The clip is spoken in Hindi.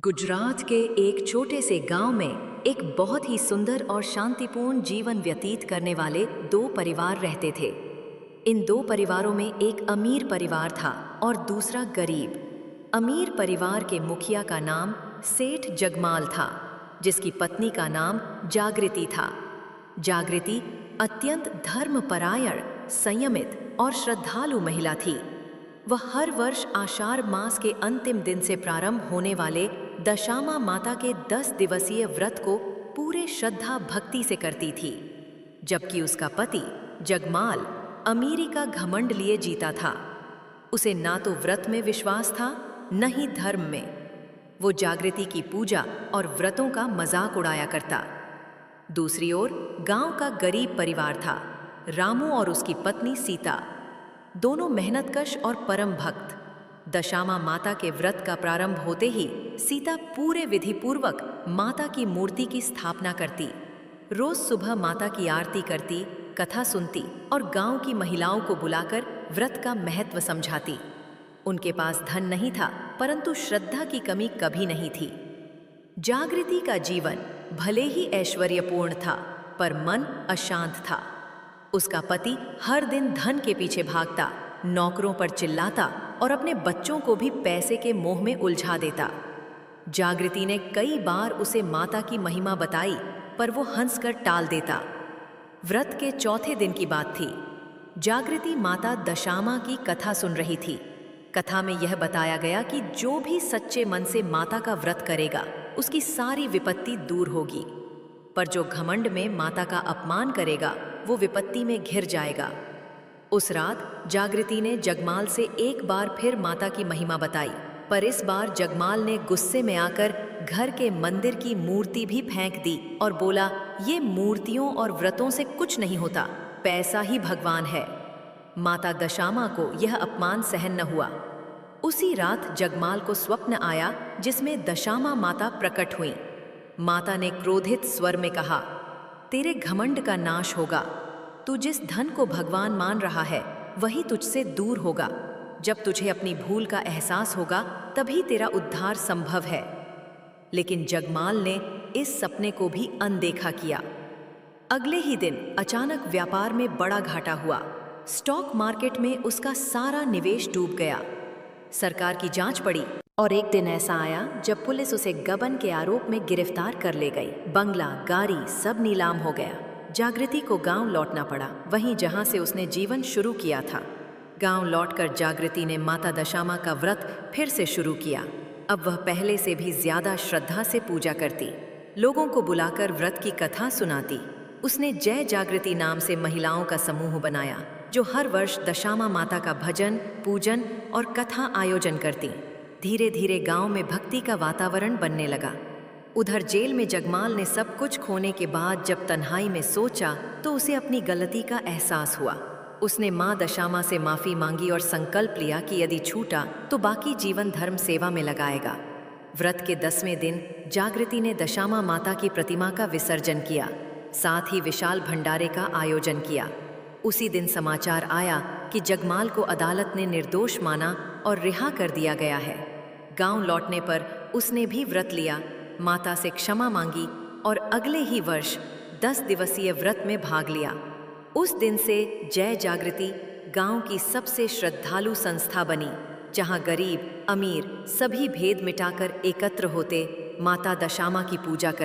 गुजरात के एक छोटे से गांव में एक बहुत ही सुंदर और शांतिपूर्ण जीवन व्यतीत करने वाले दो परिवार रहते थे। इन दो परिवारों में एक अमीर परिवार था और दूसरा गरीब। अमीर परिवार के मुखिया का नाम सेठ जगमाल था, जिसकी पत्नी का नाम जागृति था। जागृति अत्यंत धर्मपरायण, संयमित और श्रद्धालु महिला थी। वह हर वर्ष आषाढ़ मास के अंतिम दिन से प्रारंभ होने वाले दशामा माता के 10 दिवसीय व्रत को पूरे श्रद्धा भक्ति से करती थी, जबकि उसका पति जगमाल अमीरी का घमंड लिए जीता था। उसे ना तो व्रत में विश्वास था, न ही धर्म में। वो जागृति की पूजा और व्रतों का मजाक उड़ाया करता। दूसरी ओर गांव का गरीब परिवार था। रामू और उसकी पत्नी सीता दोनों मेहनतकश और परम भक्त। दशामा माता के व्रत का प्रारंभ होते ही सीता पूरे विधि पूर्वक माता की मूर्ति की स्थापना करती। रोज सुबह माता की आरती करती, कथा सुनती और गांव की महिलाओं को बुलाकर व्रत का महत्व समझाती। उनके पास धन नहीं था, परंतु श्रद्धा की कमी कभी नहीं थी। जागृति का जीवन भले ही ऐश्वर्यपूर्ण था, पर मन अशांत था। उसका पति हर दिन धन के पीछे भागता, नौकरों पर चिल्लाता और अपने बच्चों को भी पैसे के मोह में उलझा देता। जागृति ने कई बार उसे माता की महिमा बताई, पर वो हंसकर टाल देता। व्रत के चौथे दिन की बात थी। जागृति माता दशामा की कथा सुन रही थी। कथा में यह बताया गया कि जो भी सच्चे मन से माता का व्रत करेगा, उसकी सारी विपत्ति दूर होगी, पर जो घमंड में माता का अपमान करेगा, वो विपत्ति में घिर जाएगा। उस रात जागृति ने जगमाल से एक बार फिर माता की महिमा बताई, पर इस बार जगमाल ने गुस्से में आकर घर के मंदिर की मूर्ति भी फेंक दी और बोला, ये मूर्तियों और व्रतों से कुछ नहीं होता, पैसा ही भगवान है। माता दशामा को यह अपमान सहन न हुआ। उसी रात जगमाल को स्वप्न आया, जिसमें दशामा माता प्रकट हुई। माता ने क्रोधित स्वर में कहा, तेरे घमंड का नाश होगा। तू जिस धन को भगवान मान रहा है, वही तुझसे दूर होगा। जब तुझे अपनी भूल का एहसास होगा, तभी तेरा उद्धार संभव है। लेकिन जगमाल ने इस सपने को भी अनदेखा किया। अगले ही दिन अचानक व्यापार में बड़ा घाटा हुआ। स्टॉक मार्केट में उसका सारा निवेश डूब गया। सरकार की जांच पड़ी और एक दिन ऐसा आया जब पुलिस उसे गबन के आरोप में गिरफ्तार कर ले गई। बंगला, गाड़ी सब नीलाम हो गया। जागृति को गांव लौटना पड़ा, वहीं जहां से उसने जीवन शुरू किया था। गांव लौटकर जागृति ने माता दशामा का व्रत फिर से शुरू किया। अब वह पहले से भी ज्यादा श्रद्धा से पूजा करती, लोगों को बुलाकर व्रत की कथा सुनाती। उसने जय जागृति नाम से महिलाओं का समूह बनाया, जो हर वर्ष दशामा माता का भजन, पूजन और कथा आयोजन करती। धीरे धीरे गांव में भक्ति का वातावरण बनने लगा। उधर जेल में जगमाल ने सब कुछ खोने के बाद जब तन्हाई में सोचा, तो उसे अपनी गलती का एहसास हुआ। उसने माँ दशामा से माफी मांगी और संकल्प लिया कि यदि छूटा तो बाकी जीवन धर्म सेवा में लगाएगा। व्रत के 10वें दिन जागृति ने दशामा माता की प्रतिमा का विसर्जन किया, साथ ही विशाल भंडारे का आयोजन किया। उसी दिन समाचार आया कि जगमाल को अदालत ने निर्दोष माना और रिहा कर दिया गया है। गांव लौटने पर उसने भी व्रत लिया, माता से क्षमा मांगी और अगले ही वर्ष 10 दिवसीय व्रत में भाग लिया। उस दिन से जय जागृति गांव की सबसे श्रद्धालु संस्था बनी, जहां गरीब अमीर सभी भेद मिटाकर एकत्र होते माता दशामा की पूजा करते।